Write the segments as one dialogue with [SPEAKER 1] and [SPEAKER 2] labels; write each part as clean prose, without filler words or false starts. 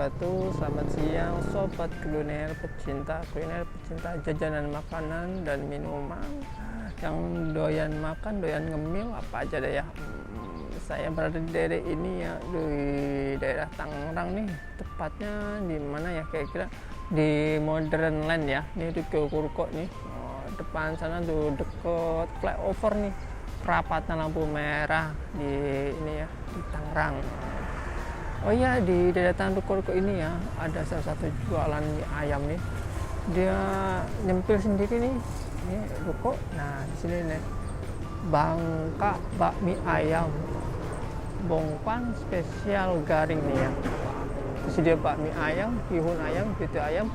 [SPEAKER 1] wabarakatuh. Selamat siang sobat kuliner, pecinta jajanan makanan dan minuman. Yang doyan makan, doyan ngemil apa aja deh ya. Saya berada di daerah ini ya, di daerah Tangerang nih. Tepatnya di mana ya, kira-kira di Modern Land ya. Ini di Kurko nih. Depan sana tuh deket flyover nih, perapatan lampu merah di ini ya, di Tangerang. Oh iya, di deretan ruko-ruko ini ya ada salah satu jualan mie ayam nih. Dia nyempil sendiri nih, ini ruko. Nah di sini nih, Bangka bakmi ayam, bongpan spesial garing nih ya. Terus dia bakmi ayam, bihun ayam, pitu ayam,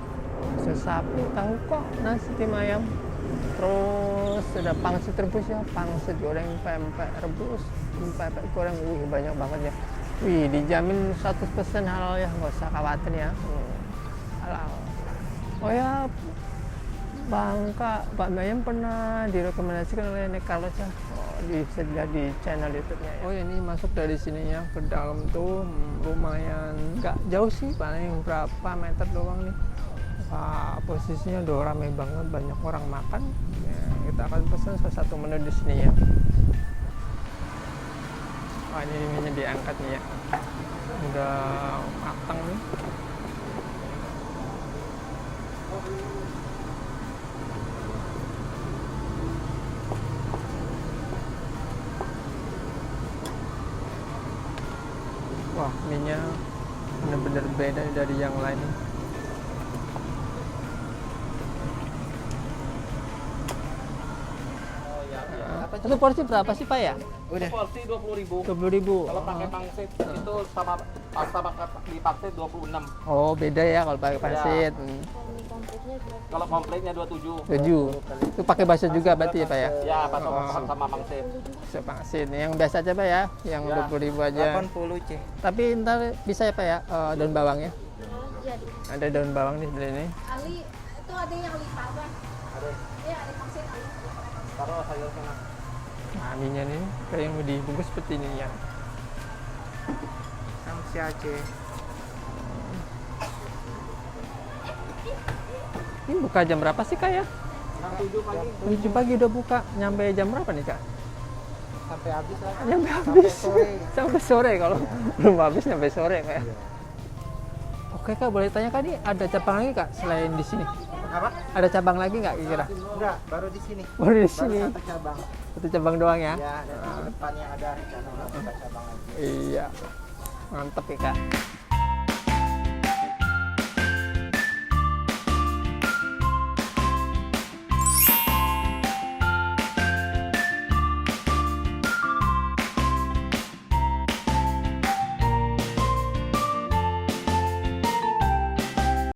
[SPEAKER 1] sesapi, tahu kok, nasi tim ayam. Terus ada pangsit rebus ya, pangsit goreng, pempek rebus, pempek goreng, banyak banget ya. Wih, dijamin 100% halal ya, nggak usah khawatir ya. Halal. Oh ya, Bangka bakmi ayam pernah direkomendasikan oleh Nek Carlos ya. Bisa dilihat di channel YouTube-nya ya. Oh ya, ini masuk dari sininya ke dalam tuh lumayan nggak jauh sih, paling berapa meter doang nih. Wah, posisinya udah ramai banget, banyak orang makan ya, kita akan pesan salah satu menu di sini ya. Wah, ini minyak diangkat nih ya, udah matang nih. Wah, minyak bener-bener beda dari yang lain. Itu porsi berapa sih Pak ya?
[SPEAKER 2] Udah. Porsi 20.000.
[SPEAKER 1] 20.000.
[SPEAKER 2] Kalau pakai pangsit itu sama pasta di pangsit 26.
[SPEAKER 1] Oh, beda ya kalau pakai pangsit.
[SPEAKER 2] Kalau kompletnya 27.
[SPEAKER 1] 7. Itu pakai bakso juga berarti ya Pak ya?
[SPEAKER 2] Ya, bakso sama pangsit.
[SPEAKER 1] Bakso pangsit. Yang biasa aja Pak ya, yang
[SPEAKER 2] Ya.
[SPEAKER 1] 20.000 aja.
[SPEAKER 3] 80 C.
[SPEAKER 1] Tapi ntar bisa ya Pak ya, daun bawangnya?
[SPEAKER 4] Jadi
[SPEAKER 1] Ada daun bawang nih sebelah ini.
[SPEAKER 4] Ali itu ada yang lipat Pak.
[SPEAKER 2] Ada.
[SPEAKER 4] Iya, ada pangsit Ali.
[SPEAKER 2] Taruh sayur sana.
[SPEAKER 1] Nah, minyak nih kayak yang dibungkus seperti ini ya.
[SPEAKER 3] Sama si Aceh.
[SPEAKER 1] Ini buka jam berapa sih Kak ya?
[SPEAKER 2] Jam 7 pagi
[SPEAKER 1] 7 pagi udah buka. Nyampe jam berapa nih Kak?
[SPEAKER 2] sampai habis lah.
[SPEAKER 1] Nyampe habis.
[SPEAKER 3] sore.
[SPEAKER 1] Sampai sore kalau belum habis nyampe sore Kak. Oke Kak, boleh tanya Kak, ini ada cabang lagi Kak selain di sini?
[SPEAKER 3] Apa?
[SPEAKER 1] Ada cabang lagi nggak kira-kira?
[SPEAKER 3] Enggak, baru di sini.
[SPEAKER 1] Baru di
[SPEAKER 3] Baru
[SPEAKER 1] sini.
[SPEAKER 3] satu cabang.
[SPEAKER 1] Satu cabang doang ya?
[SPEAKER 3] Ya, dan di depannya ada rencana buka cabang lagi.
[SPEAKER 1] Iya. Mantep ya Kak.